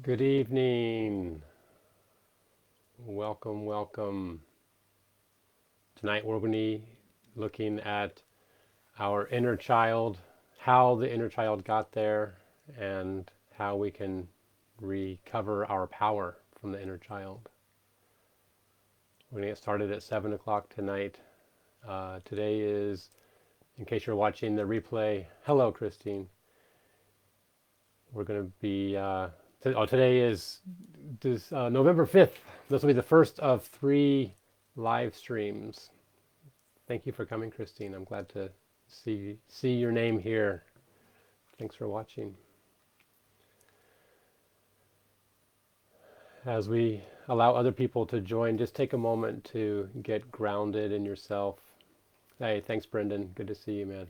Good evening. Welcome, welcome. Tonight we're going to be looking at our inner child, how the inner child got there, and how we can recover our power from the inner child. We're going to get started at 7 o'clock tonight. Today is, in case you're watching the replay, hello, Christine. We're going to be, today is November 5th. This will be the first of 3 live streams. Thank you for coming, Christine. I'm glad to see your name here. Thanks for watching. As we allow other people to join, just take a moment to get grounded in yourself. Hey, thanks, Brendan. Good to see you, man.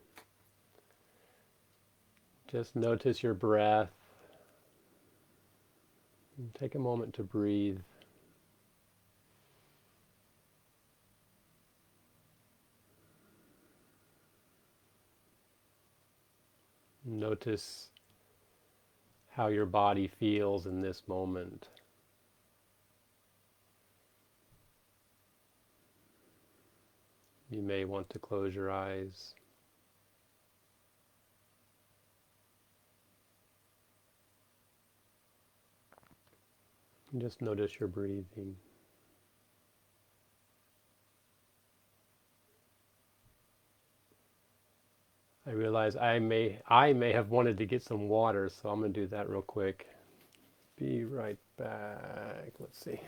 Just notice your breath. Take a moment to breathe. Notice how your body feels in this moment. You may want to close your eyes. And just notice your breathing. I realize I may have wanted to get some water, so I'm going to do that real quick. Be right back. Let's see.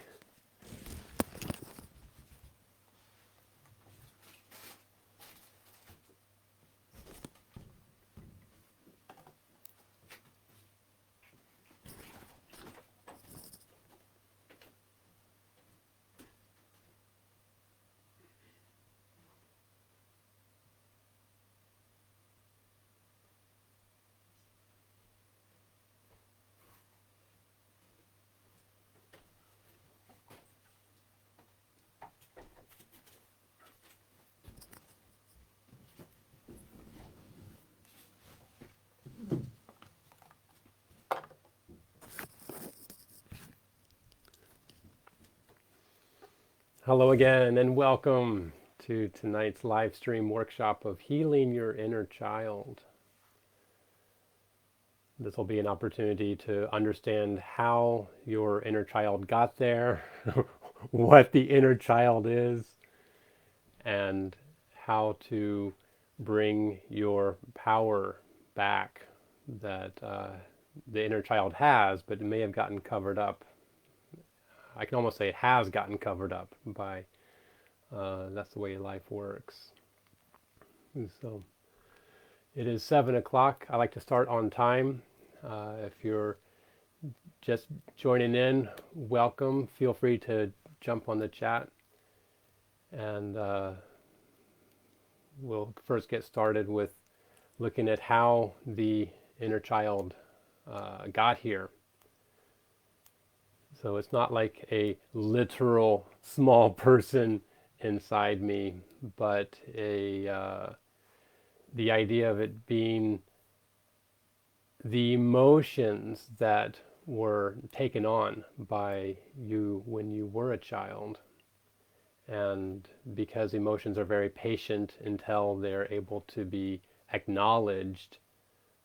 Hello again, and welcome to tonight's live stream workshop of Healing Your Inner Child. This will be an opportunity to understand how your inner child got there, what the inner child is, and how to bring your power back that the inner child has, but it may have gotten covered up. I can almost say it has gotten covered up by, that's the way life works. And so it is 7 o'clock. I like to start on time. If you're just joining in, welcome. Feel free to jump on the chat. And we'll first get started with looking at how the inner child got here. So it's not like a literal small person inside me, but the idea of it being the emotions that were taken on by you when you were a child. And because emotions are very patient until they're able to be acknowledged,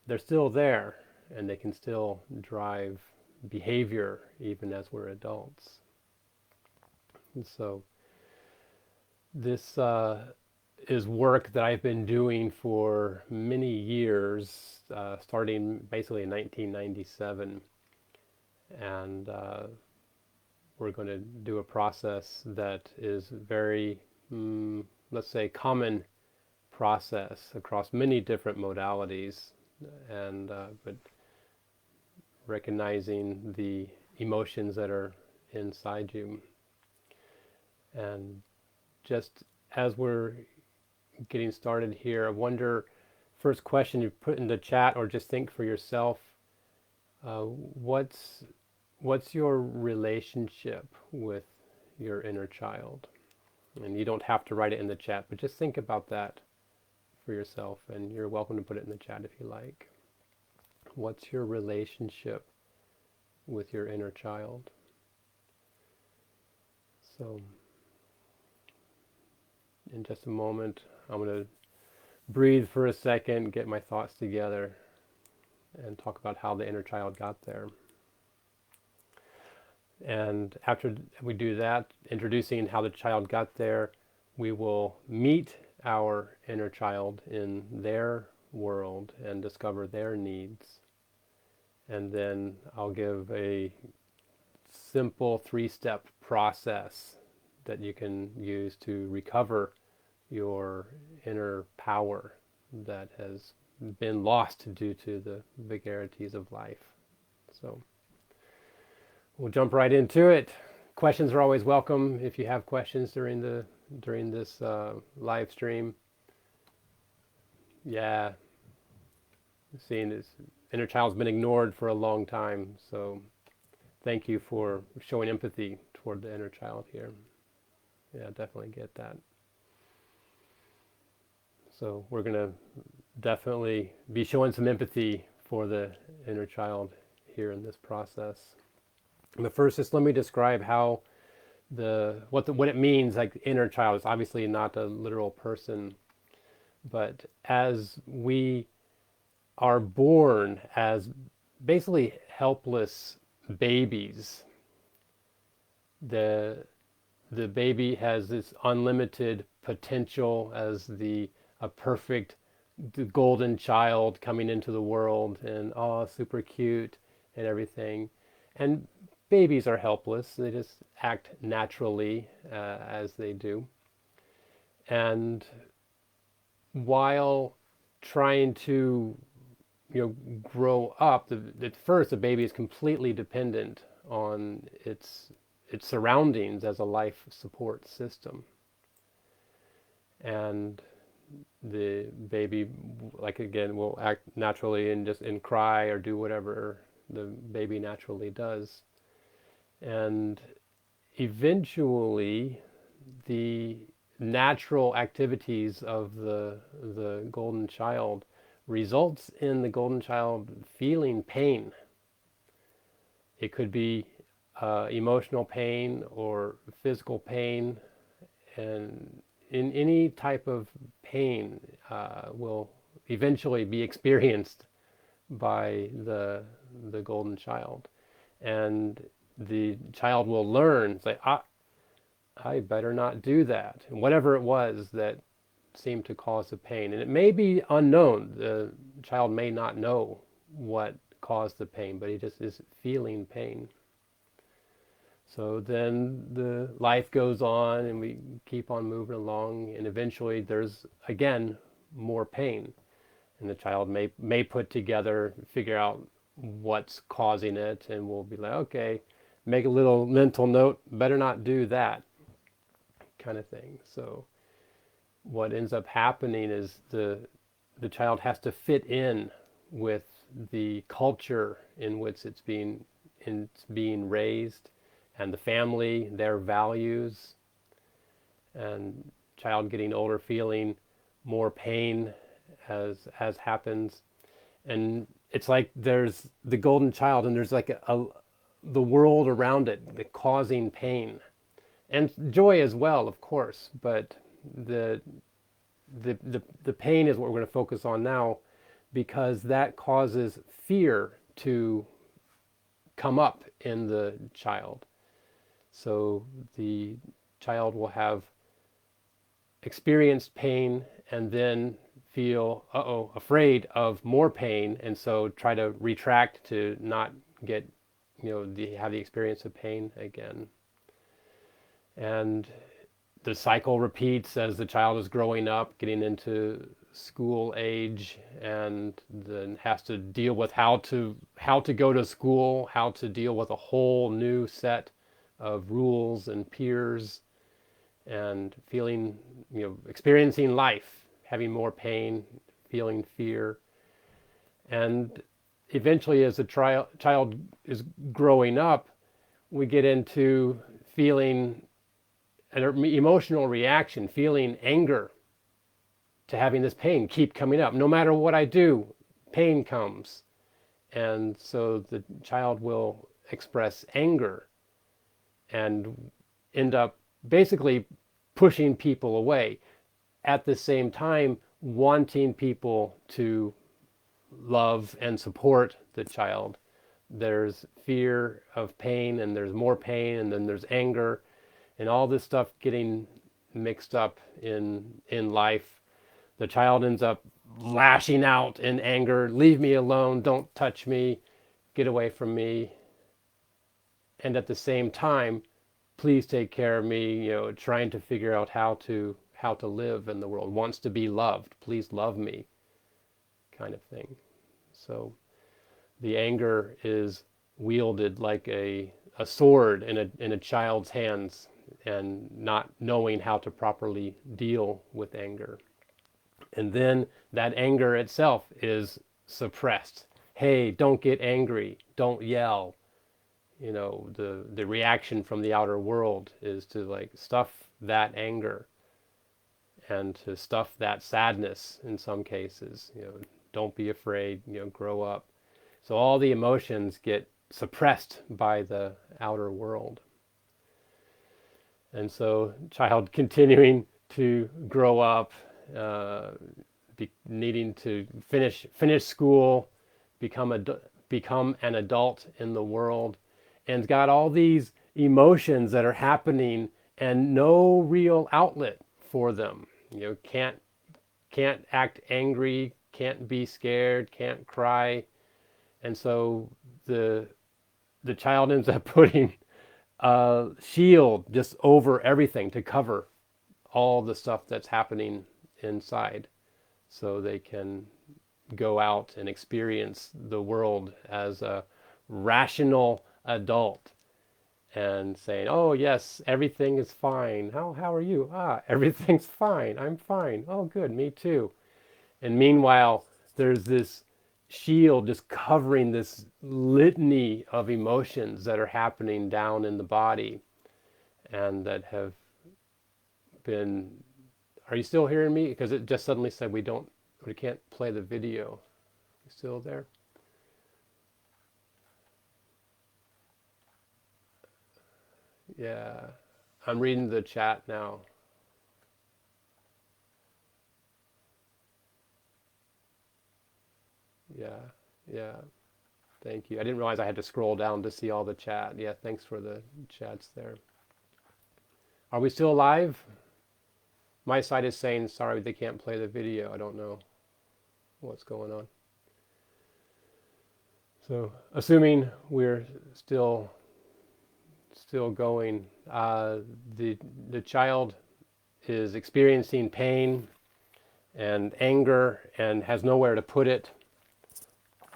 they're still there and they can still drive behavior even as we're adults. And so this is work that I've been doing for many years, starting basically in 1997. And we're going to do a process that is very, let's say, common process across many different modalities, and but recognizing the emotions that are inside you. And just as we're getting started here, I wonder, first question you put in the chat or just think for yourself, what's your relationship with your inner child? And you don't have to write it in the chat, but just think about that for yourself, and you're welcome to put it in the chat if you like. What's your relationship with your inner child. So in just a moment, I'm going to breathe for a second, get my thoughts together, and talk about how the inner child got there. And after we do that, introducing how the child got there, we will meet our inner child in their world and discover their needs. And then I'll give a simple 3-step process that you can use to recover your inner power that has been lost due to the vagaries of life. So we'll jump right into it. Questions are always welcome. If you have questions during this live stream, seeing this inner child's been ignored for a long time. So thank you for showing empathy toward the inner child here. Yeah, definitely get that. So we're going to definitely be showing some empathy for the inner child here in this process. But first, just let me describe how what it means. Like inner child is obviously not a literal person, but as we are born as basically helpless babies, the baby has this unlimited potential as a perfect golden child coming into the world, and super cute and everything. And babies are helpless. They just act naturally as they do. And while trying to grow up, at first the baby is completely dependent on its surroundings as a life support system. And the baby, like again, will act naturally and cry or do whatever the baby naturally does. And eventually, the natural activities of the golden child results in the golden child feeling pain. It could be emotional pain or physical pain, and in any type of pain will eventually be experienced by the golden child. And the child will learn, say, I better not do that. And whatever it was that seemed to cause the pain. And it may be unknown. The child may not know what caused the pain, but he just is feeling pain. So then the life goes on and we keep on moving along, and eventually there's again more pain. And the child may put together, figure out what's causing it, and we'll be like, okay, make a little mental note, better not do that, kind of thing. So what ends up happening is the child has to fit in with the culture in which it's being raised, and the family, their values, and child getting older, feeling more pain as happens. And it's like there's the golden child, and there's like the world around it causing pain and joy as well, of course, but the pain is what we're going to focus on now, because that causes fear to come up in the child. So the child will have experienced pain and then feel afraid of more pain, and so try to retract to not get have the experience of pain again. And the cycle repeats as the child is growing up, getting into school age, and then has to deal with how to go to school, how to deal with a whole new set of rules and peers, and feeling, experiencing life, having more pain, feeling fear. And eventually, as the child is growing up, we get into feeling an emotional reaction, feeling anger to having this pain keep coming up. No matter what I do, pain comes. And so the child will express anger and end up basically pushing people away, at the same time wanting people to love and support the child. There's fear of pain, and there's more pain, and then there's anger, and all this stuff getting mixed up in life. The child ends up lashing out in anger, leave me alone, don't touch me, get away from me. And at the same time, please take care of me, trying to figure out how to live in the world, wants to be loved, please love me, kind of thing. So the anger is wielded like a sword in a child's hands, and not knowing how to properly deal with anger. And then that anger itself is suppressed. Hey, don't get angry, don't yell. The reaction from the outer world is to like stuff that anger and to stuff that sadness in some cases. Don't be afraid, grow up. So all the emotions get suppressed by the outer world. And so child continuing to grow up, needing to finish school, become an adult in the world, and got all these emotions that are happening and no real outlet for them. Can't act angry, can't be scared, can't cry. And so the child ends up putting a shield just over everything to cover all the stuff that's happening inside, so they can go out and experience the world as a rational adult and saying, oh yes, everything is fine. How are you? Everything's fine. I'm fine. Oh good, me too. And meanwhile, there's this shield just covering this litany of emotions that are happening down in the body, and that have been... Are you still hearing me? Because it just suddenly said we can't play the video. You still there? Yeah, I'm reading the chat now. Yeah. Thank you. I didn't realize I had to scroll down to see all the chat. Yeah, thanks for the chats there. Are we still live? My side is saying, sorry, they can't play the video. I don't know what's going on. So, assuming we're still going, the child is experiencing pain and anger and has nowhere to put it.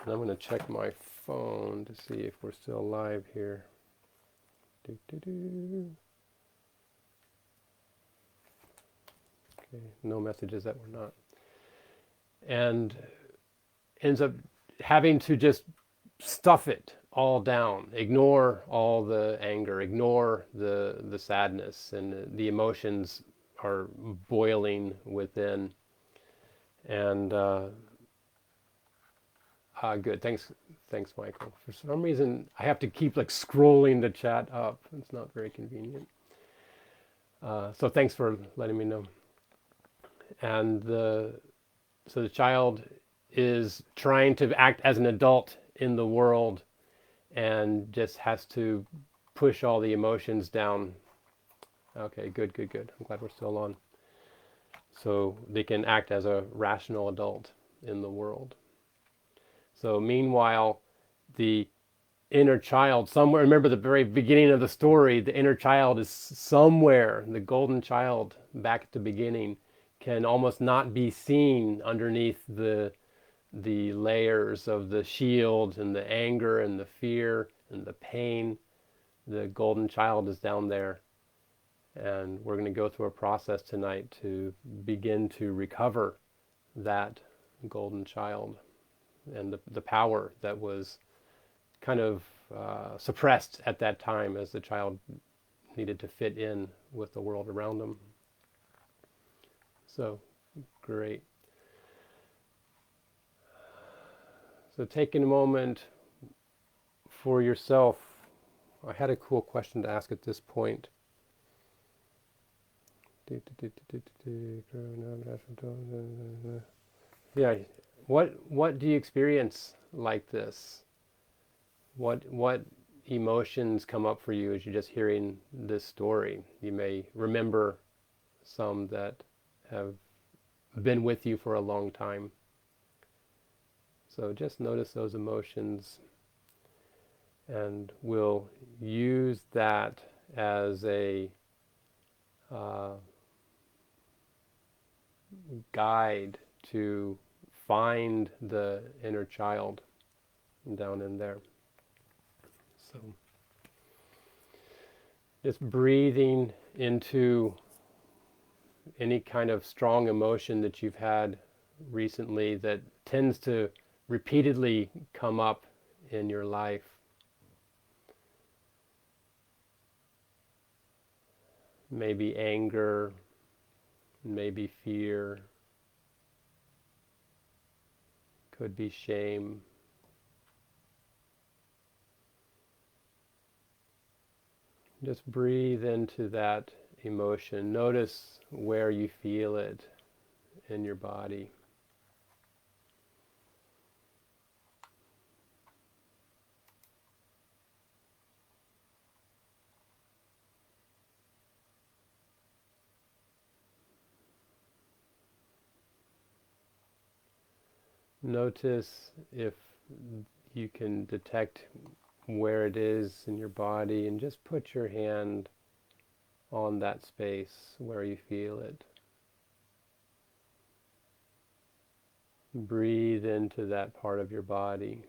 And I'm going to check my phone to see if we're still live here. Okay, no messages that we're not. And ends up having to just stuff it all down, ignore all the anger, ignore the sadness, and the emotions are boiling within. And good, thanks Michael. For some reason I have to keep like scrolling the chat up. It's not very convenient. So thanks for letting me know. And so the child is trying to act as an adult in the world and just has to push all the emotions down. Okay, good. I'm glad we're still on. So they can act as a rational adult in the world. So meanwhile, the inner child somewhere, remember the very beginning of the story, the inner child is somewhere, the golden child back at the beginning can almost not be seen underneath the layers of the shield and the anger and the fear and the pain. The golden child is down there. And we're going to go through a process tonight to begin to recover that golden child and the power that was kind of suppressed at that time as the child needed to fit in with the world around them. So, great. So taking a moment for yourself I had a cool question to ask at this point. Yeah, what do you experience like this? What emotions come up for you as you're just hearing this story? You may remember some that have been with you for a long time. So just notice those emotions, and we'll use that as a uh, guide to find the inner child down in there. So just breathing into any kind of strong emotion that you've had recently that tends to repeatedly come up in your life. Maybe anger, maybe fear, could be shame. Just breathe into that emotion. Notice where you feel it in your body. Notice if you can detect where it is in your body, and just put your hand on that space where you feel it. Breathe into that part of your body.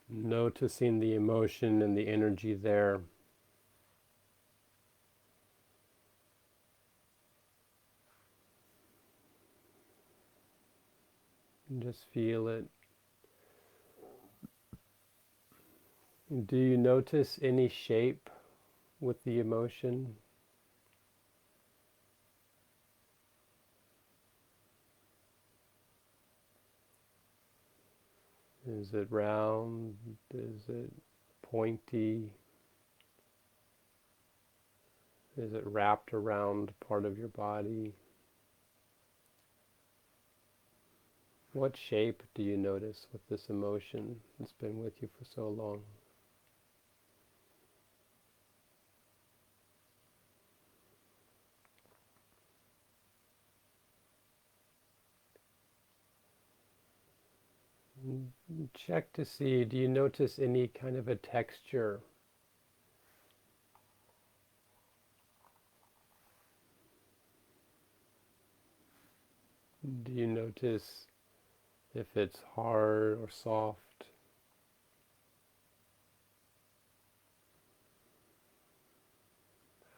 Noticing the emotion and the energy there. And just feel it. Do you notice any shape with the emotion? Is it round? Is it pointy? Is it wrapped around part of your body? What shape do you notice with this emotion that's been with you for so long? Check to see, do you notice any kind of a texture? Do you notice if it's hard or soft?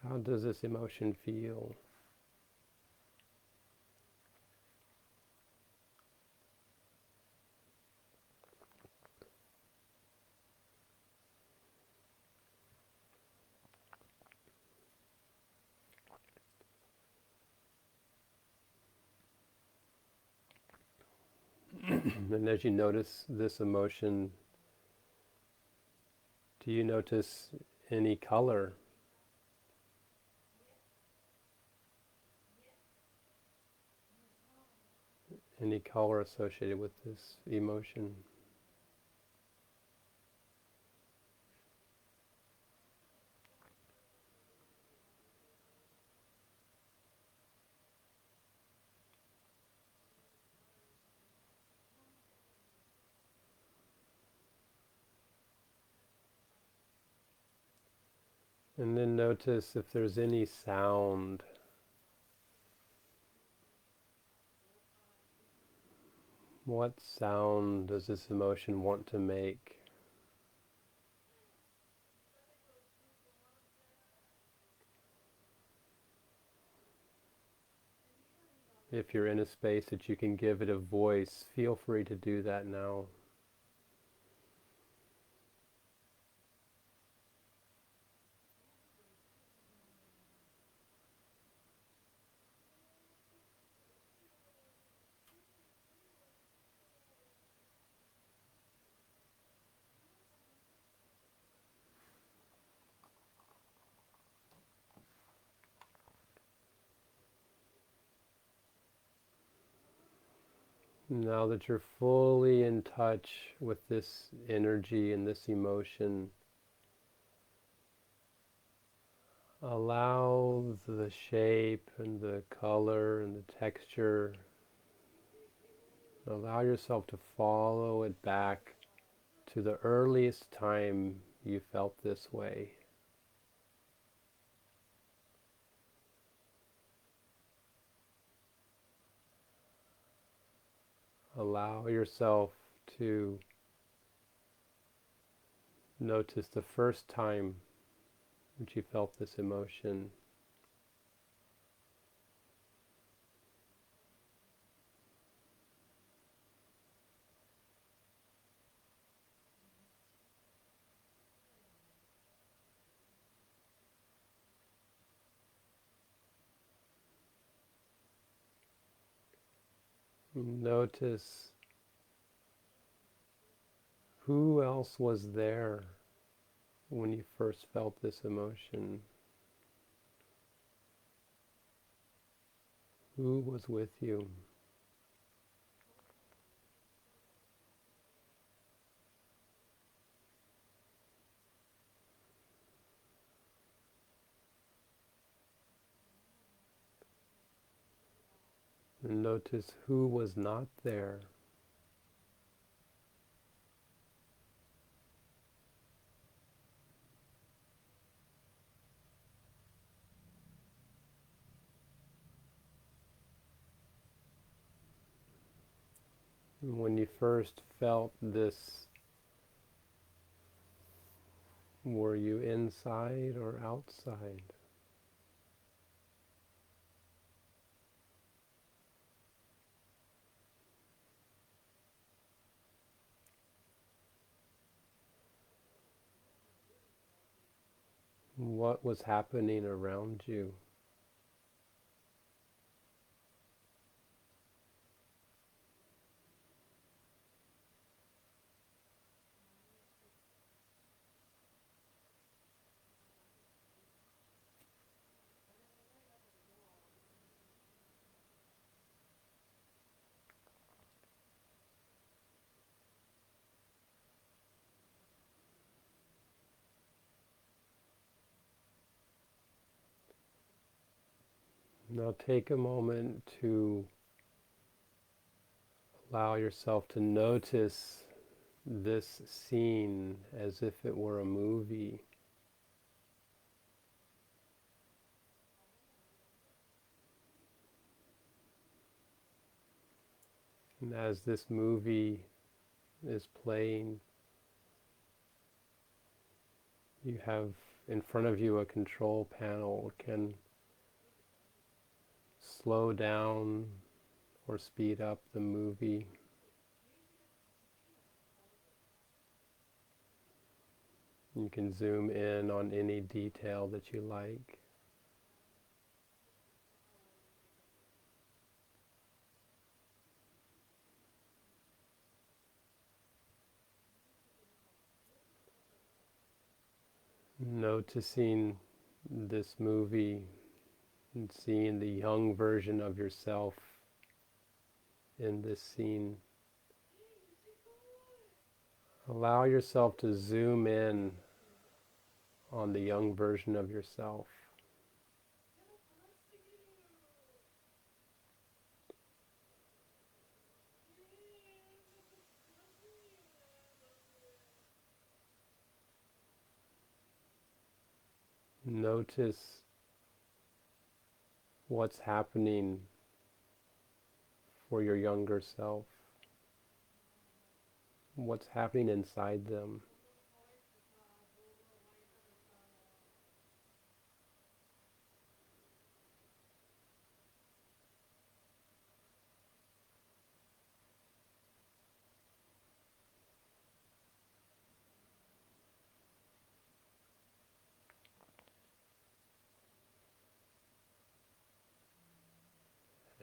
How does this emotion feel? And as you notice this emotion, do you notice any color? Any color associated with this emotion? And then notice if there's any sound. What sound does this emotion want to make? If you're in a space that you can give it a voice, feel free to do that now. Now that you're fully in touch with this energy and this emotion, allow the shape and the color and the texture, allow yourself to follow it back to the earliest time you felt this way. Allow yourself to notice the first time that you felt this emotion. Notice who else was there when you first felt this emotion. Who was with you? And notice who was not there. When you first felt this, were you inside or outside? What was happening around you? Now take a moment to allow yourself to notice this scene as if it were a movie. And as this movie is playing, you have in front of you a control panel that can slow down or speed up the movie. You can zoom in on any detail that you like. Noticing this movie and seeing the young version of yourself in this scene. Allow yourself to zoom in on the young version of yourself. Notice what's happening for your younger self. What's happening inside them.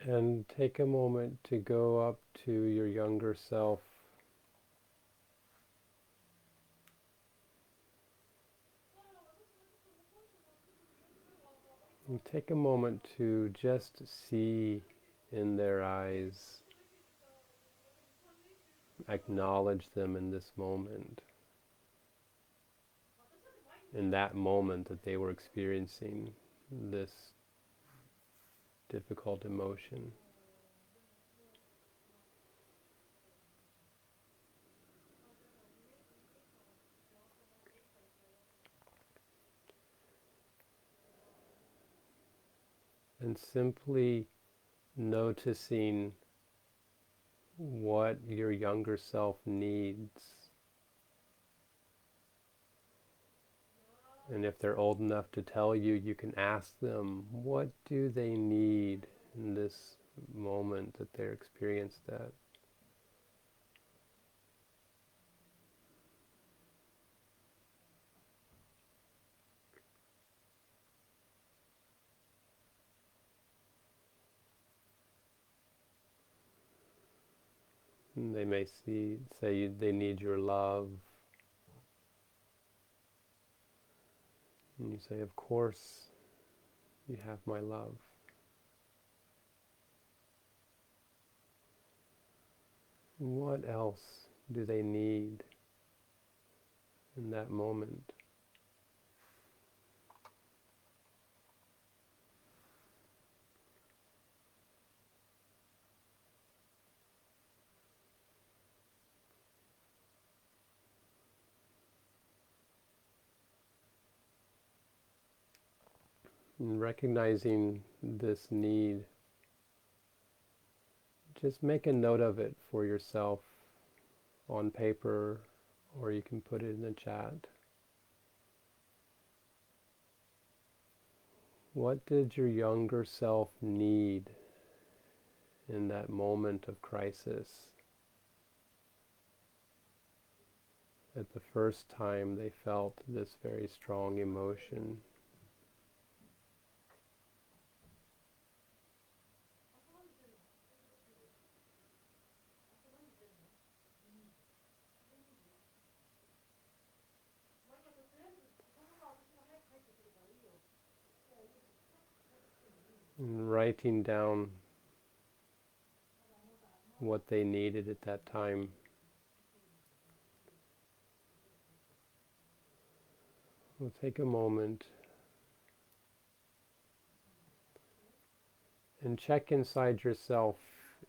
And take a moment to go up to your younger self and take a moment to just see in their eyes, acknowledge them in this moment, in that moment that they were experiencing this difficult emotion. And simply noticing what your younger self needs. And if they're old enough to tell you, you can ask them, what do they need in this moment that they're experienced that? And they may say they need your love. And you say, of course, you have my love. What else do they need in that moment? And recognizing this need, just make a note of it for yourself on paper, or you can put it in the chat. What did your younger self need in that moment of crisis? At the first time they felt this very strong emotion. And writing down what they needed at that time. We'll take a moment and check inside yourself.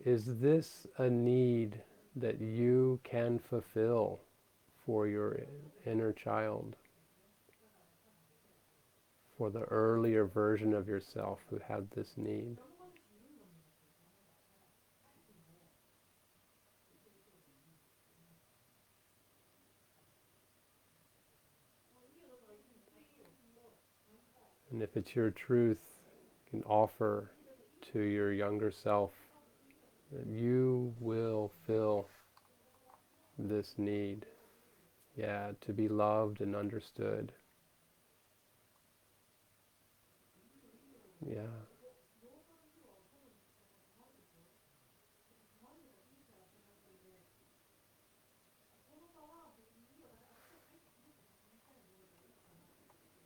Is this a need that you can fulfill for your inner child? For the earlier version of yourself who had this need? And if it's your truth, you can offer to your younger self that you will fill this need. Yeah, to be loved and understood. Yeah.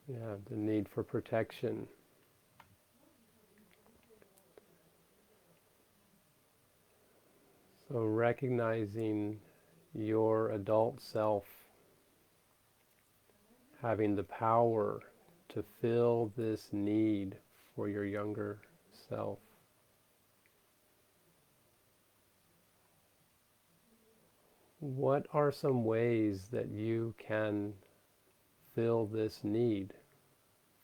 Yeah, the need for protection. So recognizing your adult self having the power to fill this need for your younger self. What are some ways that you can fill this need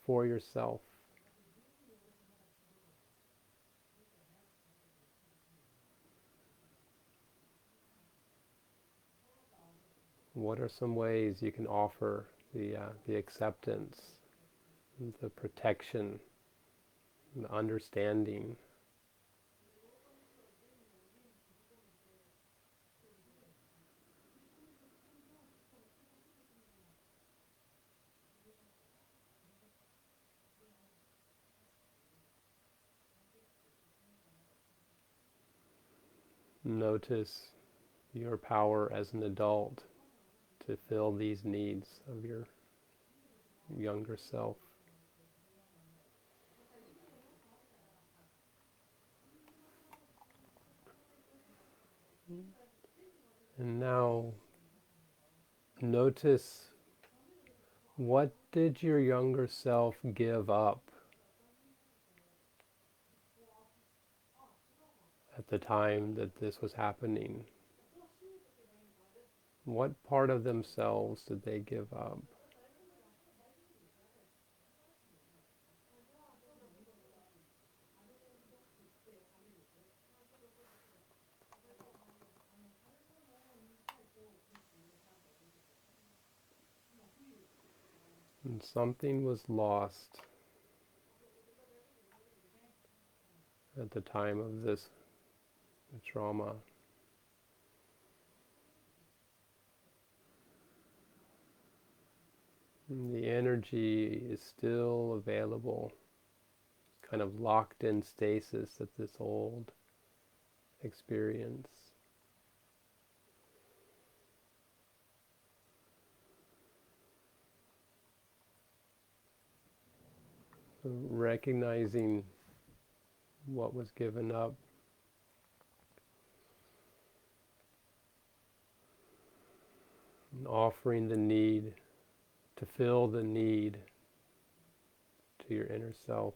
for yourself? What are some ways you can offer the acceptance, the protection, the understanding? Notice your power as an adult to fill these needs of your younger self. And now notice, what did your younger self give up at the time that this was happening? What part of themselves did they give up? And something was lost at the time of this trauma. And the energy is still available, kind of locked in stasis at this old experience. So recognizing what was given up, and offering the need, to fill the need to your inner self.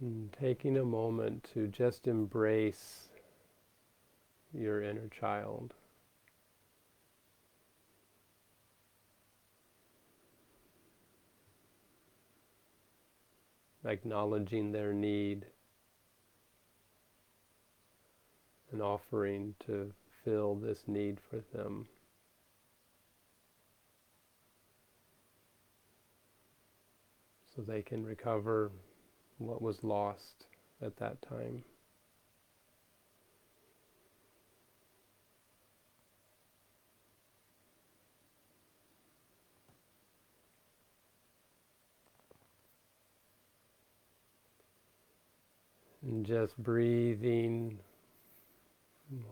And taking a moment to just embrace your inner child. Acknowledging their need and offering to fill this need for them. So they can recover what was lost at that time. And just breathing,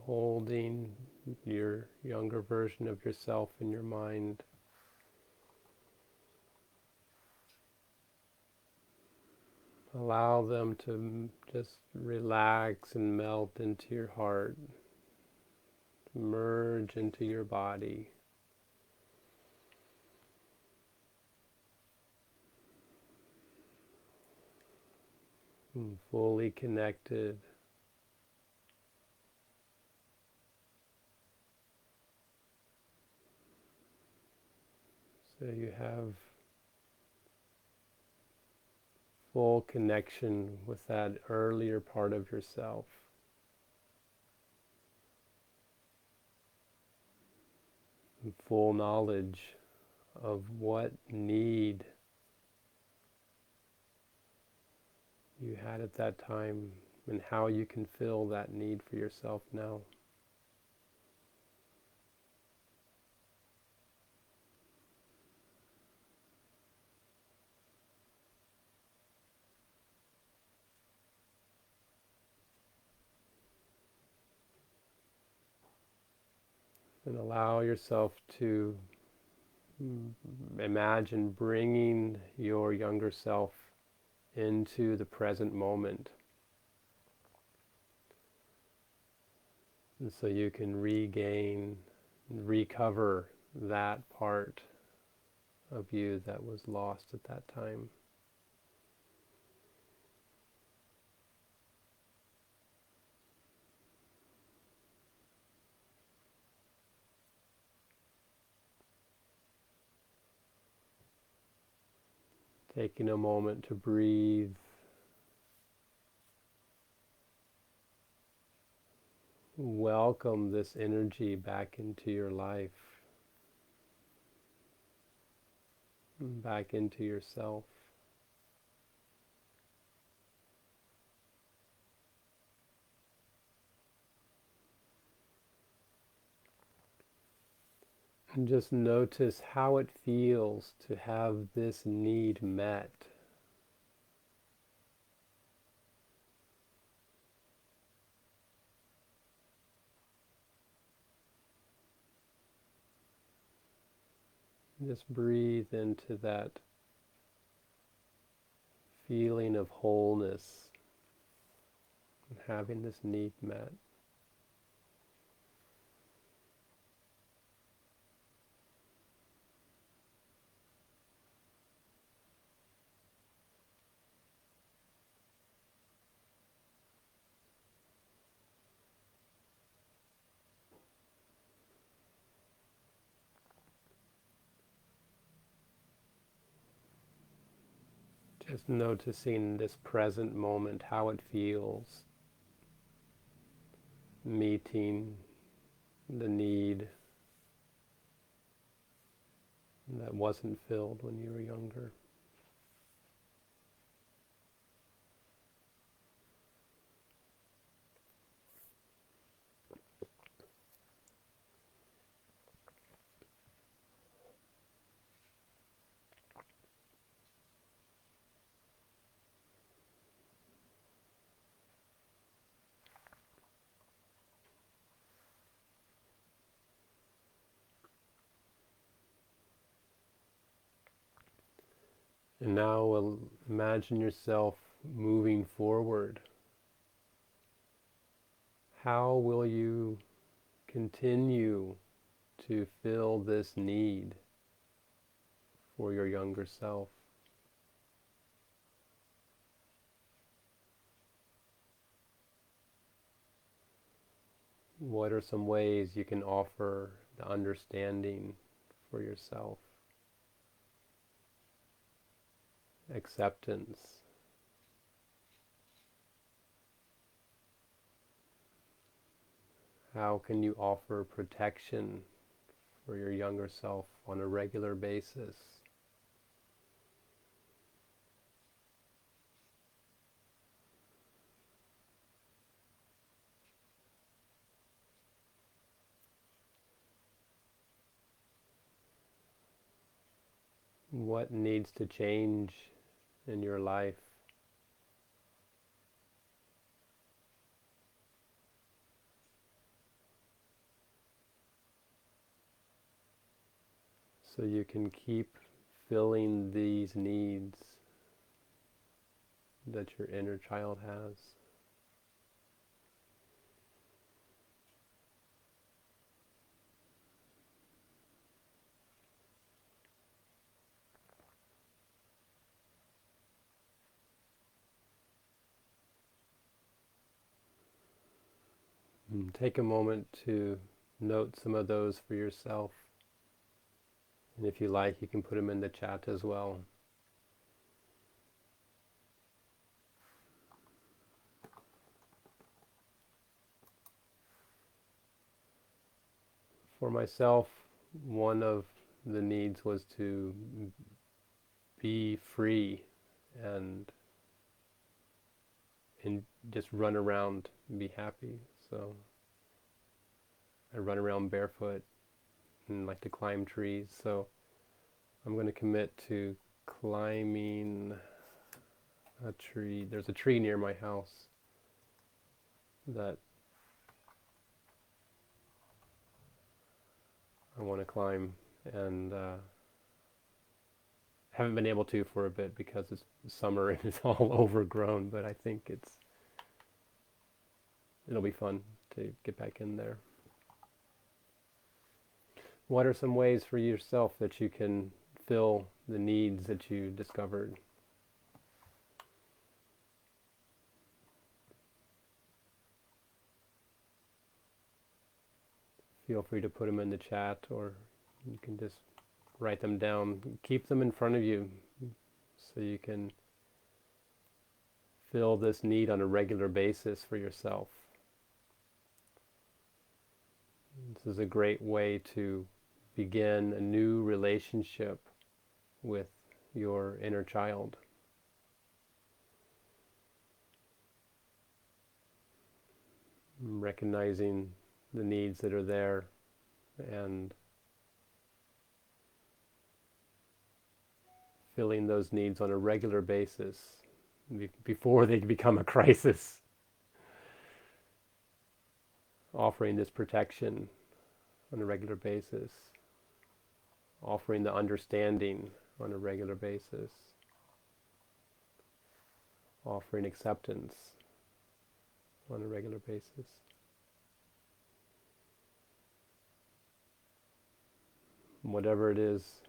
holding your younger version of yourself in your mind. Allow them to just relax and melt into your heart, merge into your body. And fully connected. So you have full connection with that earlier part of yourself. And full knowledge of what need you had at that time and how you can fill that need for yourself now. And allow yourself to imagine bringing your younger self into the present moment. And so you can regain, recover that part of you that was lost at that time. Taking a moment to breathe. Welcome this energy back into your life, back into yourself. And just notice how it feels to have this need met. Just breathe into that feeling of wholeness and having this need met. Just noticing this present moment, how it feels, meeting the need that wasn't filled when you were younger. And now imagine yourself moving forward. How will you continue to fill this need for your younger self? What are some ways you can offer the understanding for yourself? Acceptance. How can you offer protection for your younger self on a regular basis? What needs to change in your life so you can keep filling these needs that your inner child has? And take a moment to note some of those for yourself. And if you like, you can put them in the chat as well. For myself, one of the needs was to be free and just run around and be happy. So I run around barefoot and like to climb trees. So I'm going to commit to climbing a tree. There's a tree near my house that I want to climb, and haven't been able to for a bit because it's summer and it's all overgrown, but I think it'll be fun to get back in there. What are some ways for yourself that you can fill the needs that you discovered? Feel free to put them in the chat, or you can just write them down. Keep them in front of you so you can fill this need on a regular basis for yourself. This is a great way to begin a new relationship with your inner child. Recognizing the needs that are there and filling those needs on a regular basis before they become a crisis. Offering this protection on a regular basis. offering the understanding on a regular basis, offering acceptance on a regular basis. Whatever it is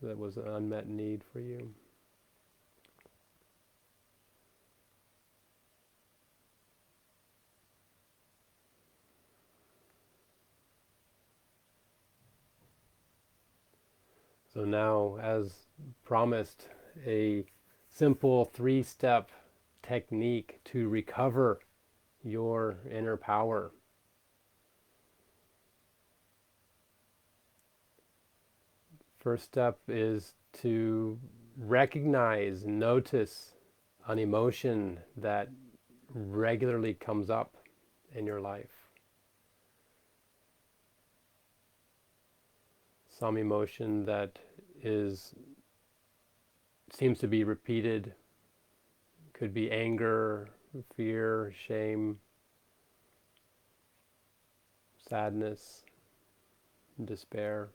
that was an unmet need for you. So now, as promised, a simple 3-step technique to recover your inner power. First step is to recognize, notice an emotion that regularly comes up in your life. Some emotion that seems to be repeated. Could be anger, fear, shame, sadness, despair,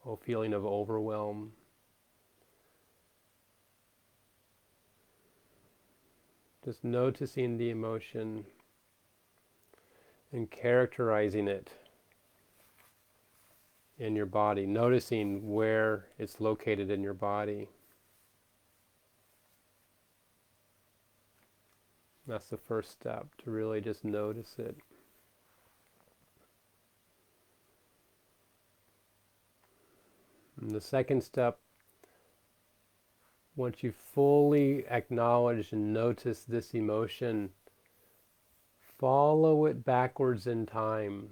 a feeling of overwhelm. Just noticing the emotion and characterizing it in your body, noticing where it's located in your body. That's the first step, to really just notice it. And the second step, once you fully acknowledge and notice this emotion, follow it backwards in time.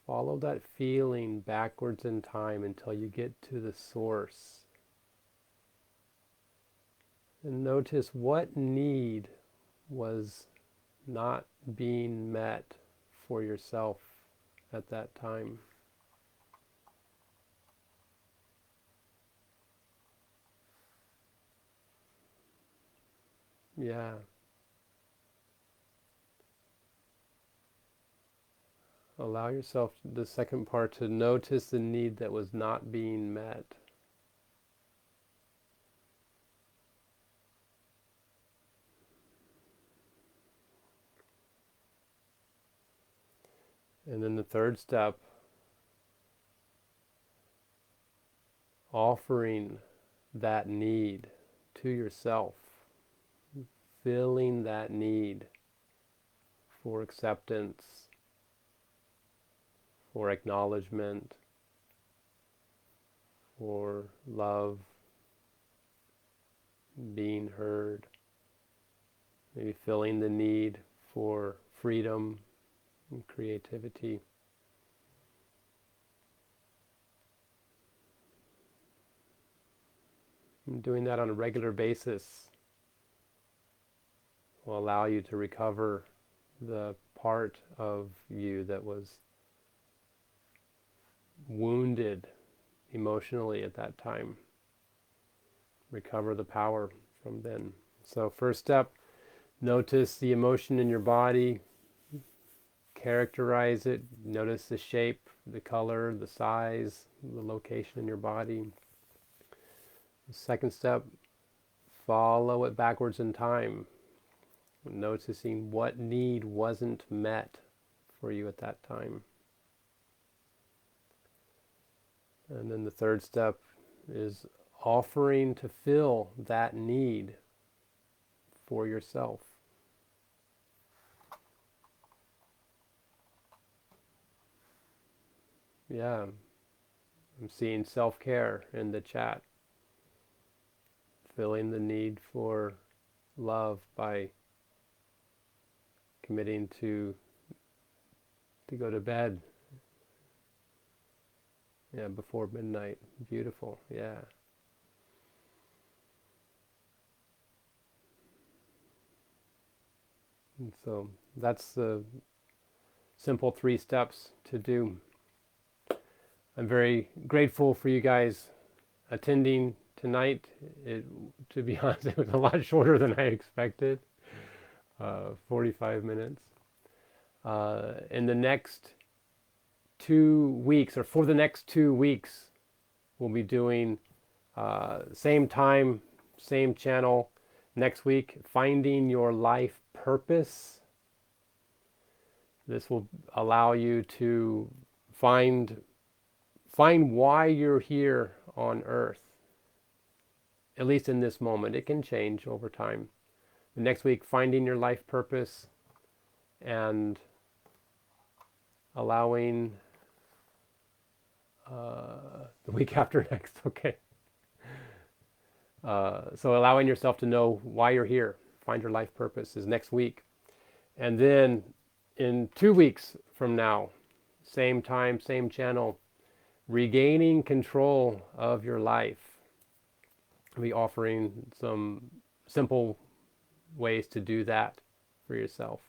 Follow that feeling backwards in time until you get to the source. And notice what need was not being met for yourself at that time. Yeah. Allow yourself, the second part, to notice the need that was not being met. And then the third step, offering that need to yourself, filling that need for acceptance, for acknowledgement, for love, being heard, maybe filling the need for freedom and creativity. And doing that on a regular basis will allow you to recover the part of you that was wounded emotionally at that time. Recover the power from then. So first step, notice the emotion in your body, characterize it, notice the shape, the color, the size, the location in your body. The second step, follow it backwards in time, noticing what need wasn't met for you at that time. And then the third step is offering to fill that need for yourself. Yeah, I'm seeing self-care in the chat. Filling the need for love by committing to go to bed. Yeah, before midnight. Beautiful, yeah. And so that's the simple 3 steps to do. I'm very grateful for you guys attending tonight. To be honest, it was a lot shorter than I expected. 45 minutes. In the next 2 weeks, or for the next 2 weeks, we'll be doing same time, same channel. Next week, finding your life purpose. This will allow you to find why you're here on earth, at least in this moment. It can change over time. The next week, finding your life purpose, and allowing the week after next, okay. So allowing yourself to know why you're here, find your life purpose, is next week. And then in 2 weeks from now, same time, same channel, regaining control of your life. I'll be offering some simple ways to do that for yourself.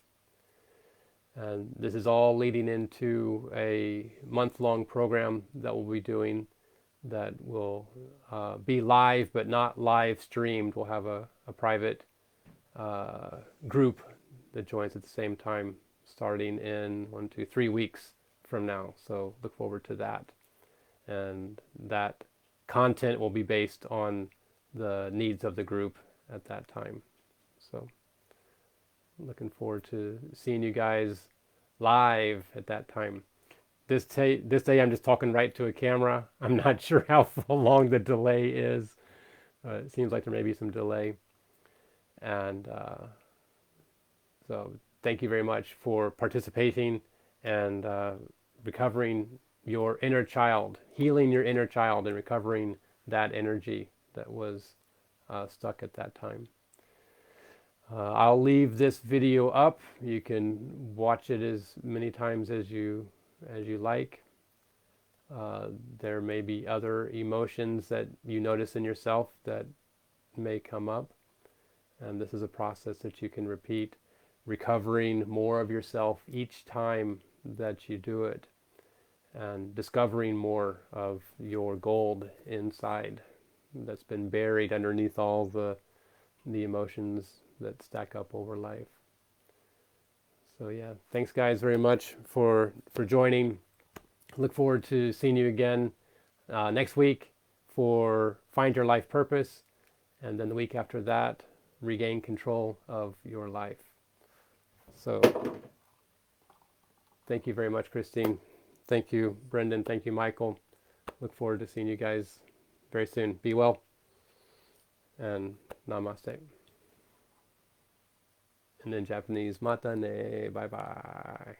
And this is all leading into a month-long program that we'll be doing, that will be live but not live streamed. We'll have a private group that joins at the same time, starting in 3 weeks from now. So look forward to that. And that content will be based on the needs of the group at that time. So looking forward to seeing you guys live at that time. This day I'm just talking right to a camera. I'm not sure how long the delay is. It seems like there may be some delay. And so thank you very much for participating and recovering your inner child, healing your inner child, and recovering that energy that was stuck at that time. I'll leave this video up. You can watch it as many times as you like. There may be other emotions that you notice in yourself that may come up, and this is a process that you can repeat, recovering more of yourself each time that you do it, and discovering more of your gold inside that's been buried underneath all the emotions that stack up over life. So yeah, thanks guys very much for joining. Look forward to seeing you again next week for Find Your Life Purpose, and then the week after that, Regain Control of Your Life. So thank you very much, Christine. Thank you, Brendan. Thank you, Michael. Look forward to seeing you guys very soon. Be well, and namaste. And in Japanese, mata ne, bye bye.